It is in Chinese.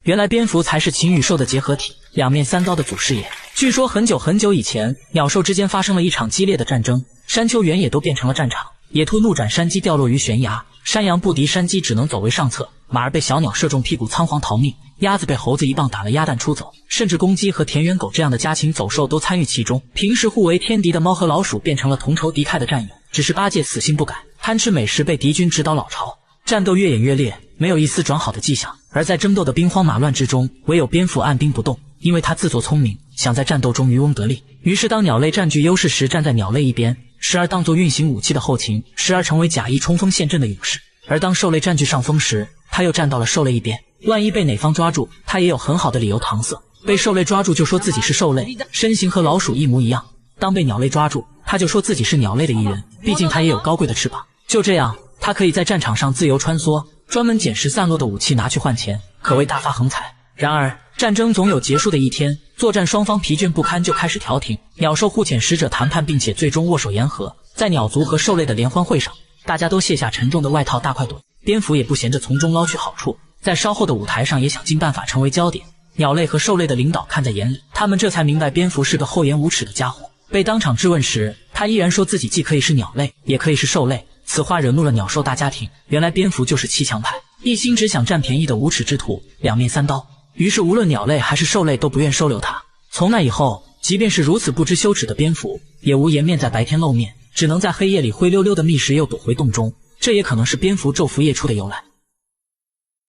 原来蝙蝠才是禽与兽的结合体，两面三刀的祖师爷。据说很久很久以前，鸟兽之间发生了一场激烈的战争，山丘原野都变成了战场。野兔怒斩山鸡，掉落于悬崖；山羊不敌山鸡，只能走为上策；马儿被小鸟射中屁股，仓皇逃命；鸭子被猴子一棒打了鸭蛋出走。甚至公鸡和田园狗这样的家禽走兽都参与其中。平时互为天敌的猫和老鼠变成了同仇敌忾的战友，只是八戒死性不改，贪吃美食，被敌军指导老巢。战斗越演越烈，没有一丝转好的迹象。而在争斗的兵荒马乱之中，唯有蝙蝠按兵不动，因为他自作聪明，想在战斗中渔翁得利。于是当鸟类占据优势时，站在鸟类一边，时而当作运行武器的后勤，时而成为假意冲锋陷阵的勇士。而当兽类占据上风时，他又站到了兽类一边。万一被哪方抓住，他也有很好的理由搪塞。被兽类抓住就说自己是兽类，身形和老鼠一模一样；当被鸟类抓住，他就说自己是鸟类的一员，毕竟他也有高贵的翅膀。就这样，他可以在战场上自由穿梭，专门捡拾散落的武器拿去换钱，可谓大发横财。然而战争总有结束的一天，作战双方疲倦不堪，就开始调停。鸟兽互遣使者谈判，并且最终握手言和。在鸟族和兽类的联欢会上，大家都卸下沉重的外套，大快朵颐。蝙蝠也不闲着从中捞取好处，在稍后的舞台上也想尽办法成为焦点。鸟类和兽类的领导看在眼里，他们这才明白蝙蝠是个厚颜无耻的家伙。被当场质问时，他依然说自己既可以是鸟类，也可以是兽类。此话惹怒了鸟兽大家庭，原来蝙蝠就是欺强派，一心只想占便宜的无耻之徒，两面三刀。于是无论鸟类还是兽类都不愿收留他。从那以后，即便是如此不知羞耻的蝙蝠，也无颜面在白天露面，只能在黑夜里灰溜溜的觅食，又躲回洞中。这也可能是蝙蝠昼伏夜出的由来。